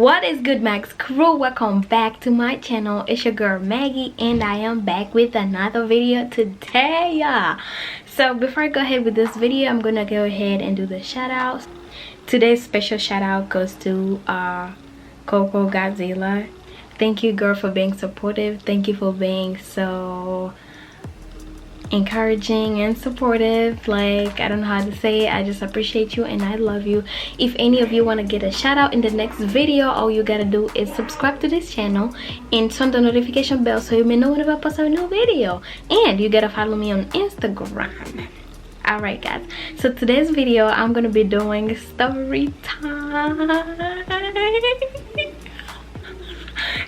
What is good, Max crew? Welcome back to my channel. It's your girl Maggie and I am back with another video today. So before I go ahead with this video, I'm gonna go ahead and do the shout outs. Today's special shout out goes to Coco Godzilla. Thank you, girl, for being supportive. Thank you for being so encouraging and supportive. Like, I don't know how to say it. I just appreciate you and I love you. If any of you want to get a shout out in the next video, all you gotta do is subscribe to this channel and turn the notification bell so you may know whenever I post a new video. And you gotta follow me on Instagram. Alright guys, so today's video I'm gonna be doing story time.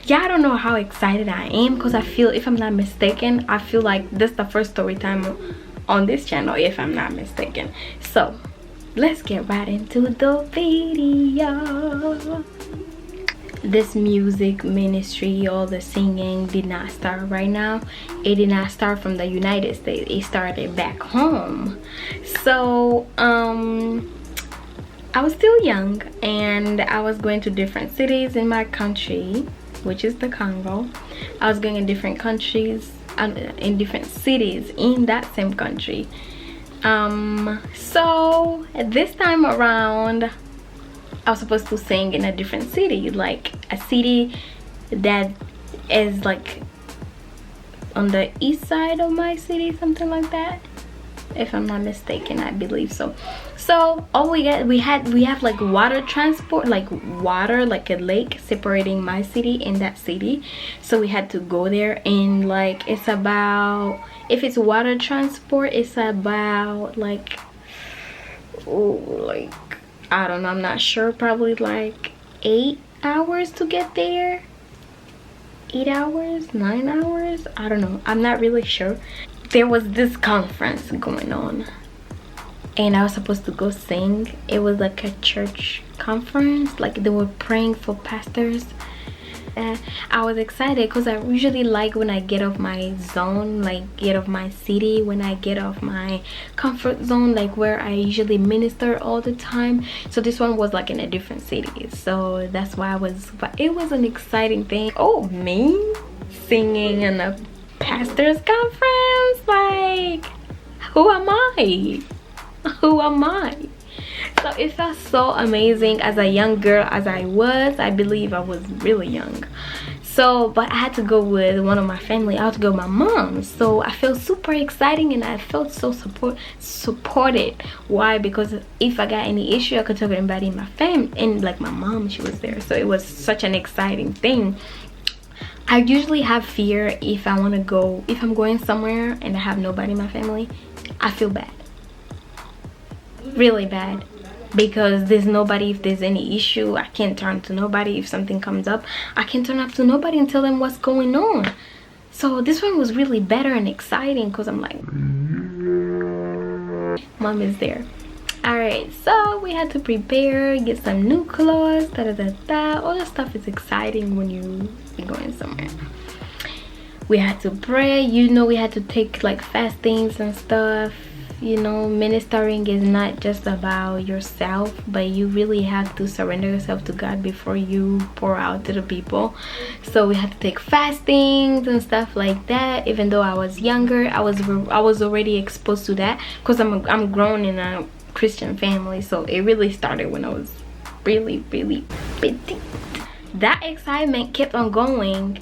Yeah, I don't know how excited I am because I feel, if I'm not mistaken, I feel like this is the first story time on this channel, if I'm not mistaken. So let's get right into the video. This music ministry, all the singing did not start right now. It did not start from the United States. It started back home. So I was still young and I was going to different cities in my country, which is the Congo. I was going in different countries, in different cities in that same country. So this time around, I was supposed to sing in a different city, like a city that is like on the east side of my city, something like that, if I'm not mistaken. I believe so. So all we have like water transport, like water, like a lake separating my city and that city. So we had to go there, and like it's about, if it's water transport, it's about like, I don't know, I'm not sure, probably like 8 hours to get there. 8 hours, 9 hours, I don't know, I'm not really sure. There was this conference going on and I was supposed to go sing. It was like a church conference, like they were praying for pastors. I was excited because I usually like when I get off my zone, like get off my city, when I get off my comfort zone, like where I usually minister all the time. So this one was like in a different city, so that's why but it was an exciting thing. Oh, me singing in a pastor's conference, like who am I? Who am I? So it felt so amazing as a young girl as I was. I believe I was really young. So, but I had to go with one of my family. I had to go with my mom. So I felt super exciting and I felt so supported. Why? Because if I got any issue, I could talk to anybody in my family, and like my mom, she was there. So it was such an exciting thing. I usually have fear if I want to go, if I'm going somewhere and I have nobody in my family. I feel bad, really bad, because there's nobody. If there's any issue, I can't turn to nobody. If something comes up, I can't turn up to nobody and tell them what's going on. So this one was really better and exciting because I'm like, mom is there. All right, so we had to prepare, get some new clothes, all the stuff is exciting when you be going somewhere. We had to pray, you know, we had to take like fastings and stuff. You know, ministering is not just about yourself, but you really have to surrender yourself to God before you pour out to the people. So we had to take fastings and stuff like that. Even though I was younger, I was already exposed to that because I'm grown in a Christian family. So it really started when I was really petite. That excitement kept on going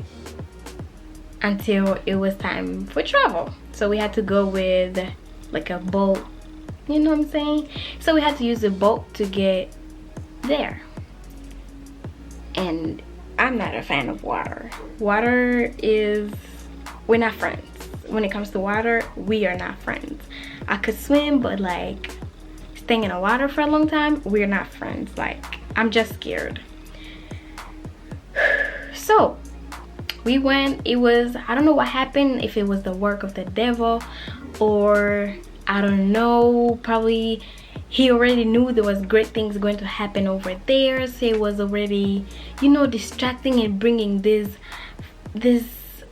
until it was time for travel. So we had to go with like a boat, you know what I'm saying? So we had to use a boat to get there. And I'm not a fan of water. Water is, we're not friends. When it comes to water, we are not friends. I could swim, but like staying in the water for a long time, we're not friends. Like, I'm just scared. So we went. It was, I don't know what happened, if it was the work of the devil or I don't know, probably he already knew there was great things going to happen over there. So it was already, you know, distracting and bringing this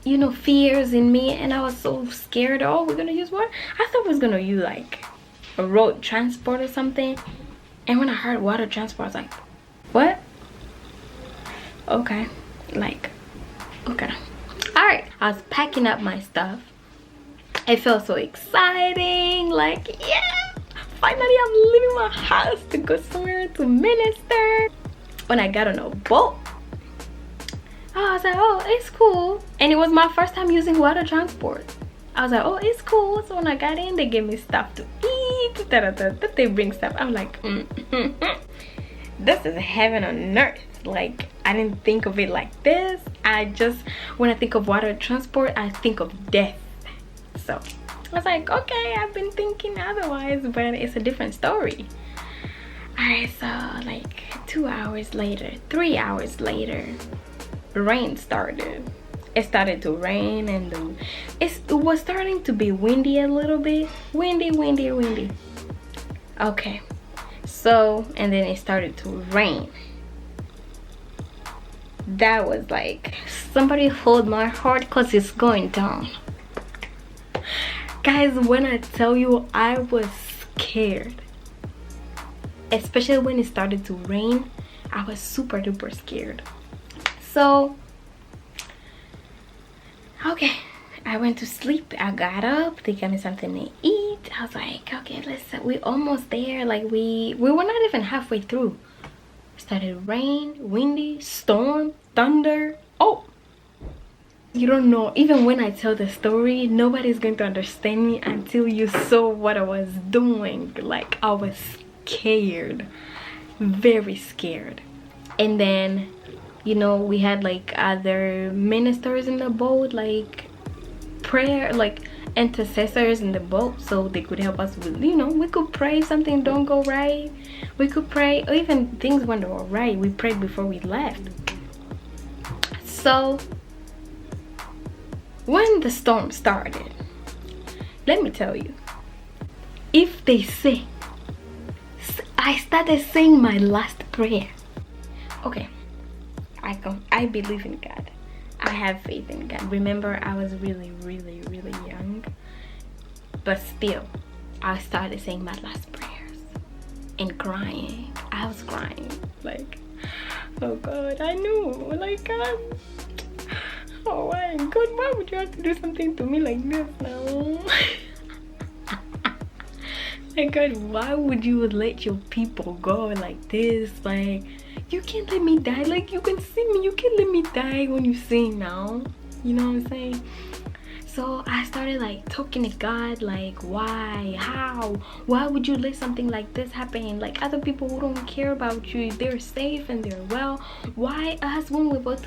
you know, fears in me, and I was so scared. Oh, we're gonna use water? I thought we was gonna use like a road transport or something. And when I heard water transport, I was like, what? Okay, like, okay. All right, I was packing up my stuff. It felt so exciting, like, yeah, finally I'm leaving my house to go somewhere to minister. When I got on a boat, I was like, oh, it's cool. And it was my first time using water transport. I was like, oh, it's cool. So when I got in, they gave me stuff to eat. They bring stuff. I'm like, this is heaven on earth. Like, I didn't think of it like this. When I think of water transport, I think of death. So I was like, okay, I've been thinking otherwise, but it's a different story. Alright, so like 2 hours later, 3 hours later, rain started. It started to rain, and it was starting to be windy a little bit. Windy. Okay, so, and then it started to rain. That was like, somebody hold my heart because it's going down. Guys, when I tell you, I was scared. Especially when it started to rain, I was super duper scared. So, okay, I went to sleep. I got up, they gave me something to eat. I was like, okay, we almost there. Like, we were not even halfway through. Started rain, windy, storm, thunder. Oh, you don't know, even when I tell the story, nobody's going to understand me until you saw what I was doing. Like, I was scared, very scared. And then, you know, we had like other ministers in the boat, like prayer, like intercessors in the boat, so they could help us with, you know, we could pray if something don't go right. We could pray, or even things went all right, we prayed before we left. So when the storm started, let me tell you, if they say, I started saying my last prayer. Okay, I believe in God. I have faith in God. Remember, I was really young, but still, I started saying my last prayers and crying. I was crying, like, oh God, I knew, like, God, oh my God, why would you have to do something to me like this now? Like, God, why would you let your people go like this? Like, you can't let me die. Like, you can see me, you can't let me die when you sing now. You know what I'm saying? So I started like talking to God, like, why, how, why would you let something like this happen? Like, other people who don't care about you, they're safe and they're well. Why us when I'm about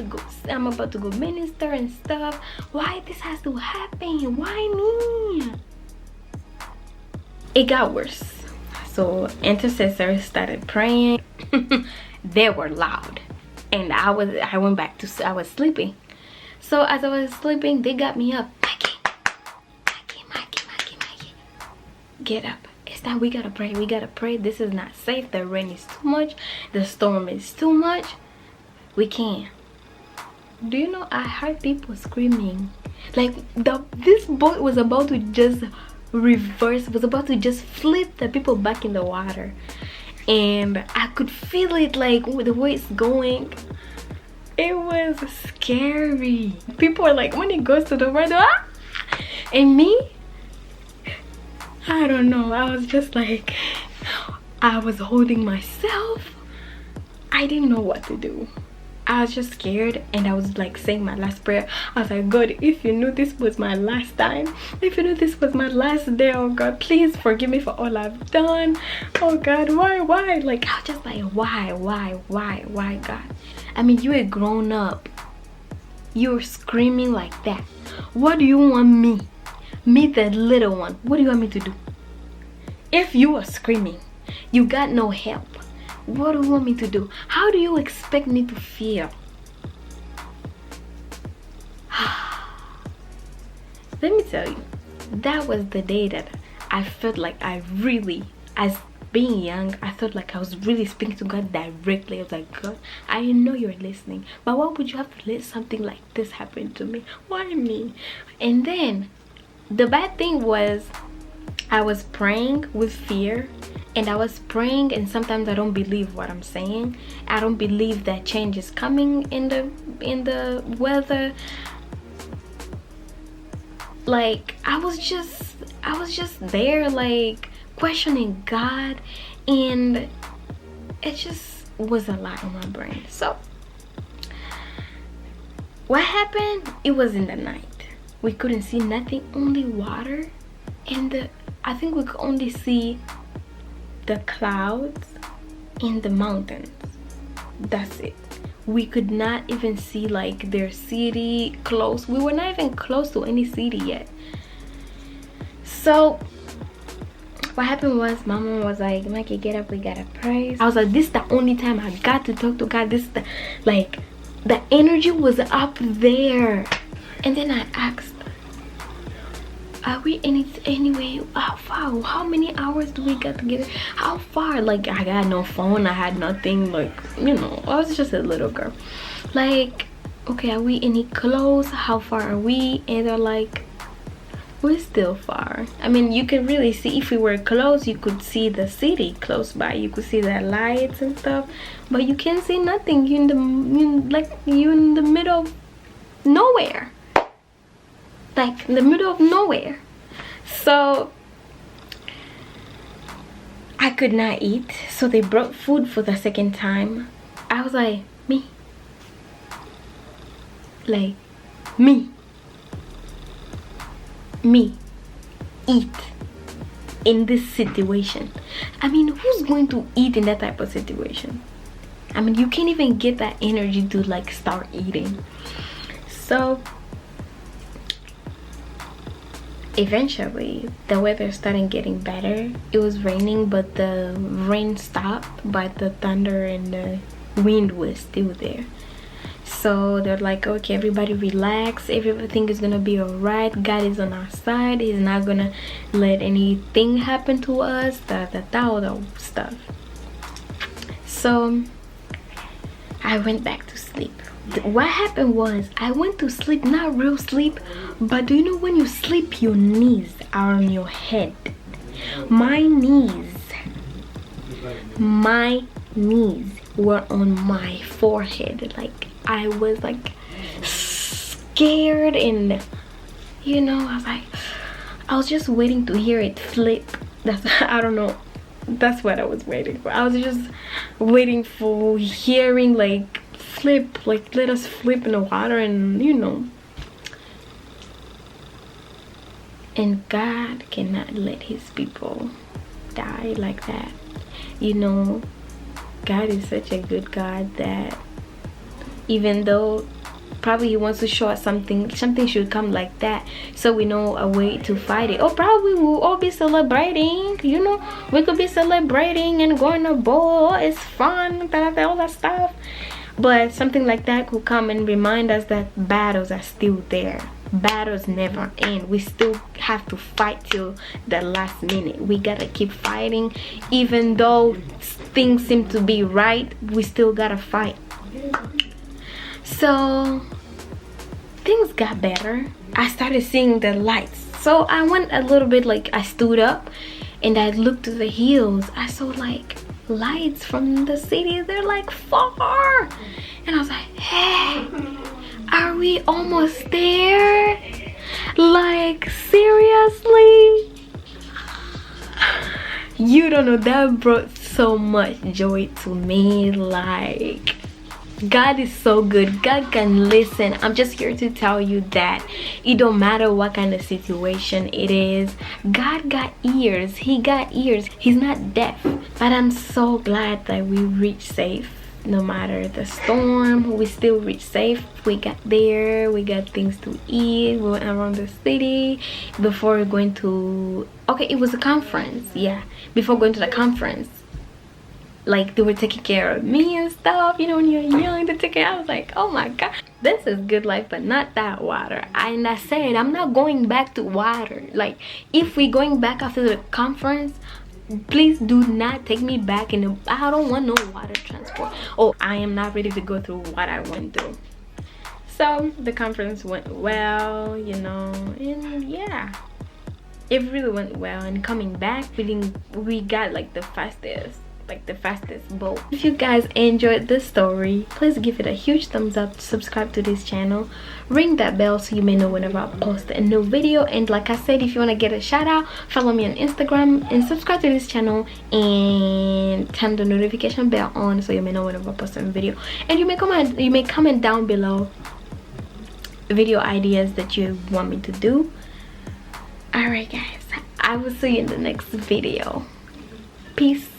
to go minister and stuff? Why this has to happen? Why me? It got worse. So intercessors started praying. They were loud, and I was sleeping. So as I was sleeping, they got me up. Mikey, get up, it's time, we gotta pray. This is not safe. The rain is too much, the storm is too much, we can't. Do you know, I heard people screaming, like this boat was about to just reverse, was about to just flip the people back in the water, and I could feel it, like the way it's going. It was scary. People are like, when it goes to the right, ah! And me, I don't know, I was just like, I was holding myself. I didn't know what to do. I was just scared, and I was like saying my last prayer. I was like, God, if you knew this was my last time, if you knew this was my last day, oh God, please forgive me for all I've done. Oh God, why? Like, I was just like, why, God? I mean, you a grown up, you're screaming like that. What do you want me, the little one, what do you want me to do? If you are screaming, you got no help, what do you want me to do? How do you expect me to feel? Let me tell you, that was the day that I felt like as being young, I felt like I was really speaking to God directly. I was like, God, I know you're listening, but why would you have to let something like this happen to me? Why me? And then the bad thing was, I was praying with fear, and I was praying, and sometimes I don't believe what I'm saying. I don't believe that change is coming in the weather. Like I was just there, like questioning God, and it just was a lot on my brain. So what happened, it was in the night. We couldn't see nothing, only water, and I think we could only see the clouds in the mountains. That's it. We could not even see like their city close. We were not even close to any city yet. So what happened was, my mom was like, Mikey, get up, we gotta pray. I was like, this is the only time I got to talk to God. This is the, like, the energy was up there. And then I asked, are we anyway, how far, how many hours do we got to get, how far? Like, I got no phone, I had nothing, like, you know, I was just a little girl. Like, okay, are we any close, how far are we? And they're like, we're still far. I mean, you can really see, if we were close, you could see the city close by, you could see the lights and stuff, but you can't see nothing. You're in the middle of nowhere, like in the middle of nowhere. So I could not eat, so they brought food for the second time. I was like, me, eat in this situation. I mean, who's going to eat in that type of situation? I mean, you can't even get that energy to like start eating. So eventually the weather started getting better. It was raining, but the rain stopped, but the thunder and the wind was still there. So they're like, okay, everybody relax, everything is gonna be all right. God is on our side. He's not gonna let anything happen to us, all the stuff. So I went back to sleep. What happened was, I went to sleep, not real sleep, but do you know when you sleep, your knees are on your head? My knees were on my forehead. Like, I was like scared, and you know, I was just waiting to hear it flip. That's, I don't know, that's what I was waiting for. I was just waiting for hearing like flip, like let us flip in the water, and you know. And God cannot let his people die like that. You know, God is such a good God that even though probably he wants to show us something should come like that, so we know a way to fight it. Or probably we'll all be celebrating, you know, we could be celebrating and going to ball, it's fun, all that stuff. But something like that could come and remind us that battles are still there. Battles never end. We still have to fight till the last minute. We gotta keep fighting. Even though things seem to be right, we still gotta fight. So things got better. I started seeing the lights. So I went a little bit, like I stood up and I looked to the hills. I saw like lights from the city. They're like far. And I was like, hey, are we almost there? Like, seriously? You don't know, that brought so much joy to me. Like, God is so good. God can listen. I'm just here to tell you that it don't matter what kind of situation it is, God got ears. He got ears. He's not deaf. But I'm so glad that we reached safe. No matter the storm, we still reached safe. We got there, we got things to eat, we went around the city before going to, okay, it was a conference, yeah, before going to the conference. Like, they were taking care of me and stuff, you know, when you're young, to take care. I was like, oh my god, this is good life, but not that water. And I said, I'm not going back to water. Like, if we going back after the conference, please do not take me back in the, I don't want no water transport. Oh, I am not ready to go through what I went through. So the conference went well, you know, and yeah, it really went well, and coming back we got like the fastest boat. If you guys enjoyed this story, please give it a huge thumbs up, subscribe to this channel, ring that bell so you may know whenever I post a new video. And like I said, if you want to get a shout out, follow me on Instagram and subscribe to this channel and turn the notification bell on so you may know whenever I post a new video. And you may comment down below video ideas that you want me to do. All right guys, I will see you in the next video. Peace.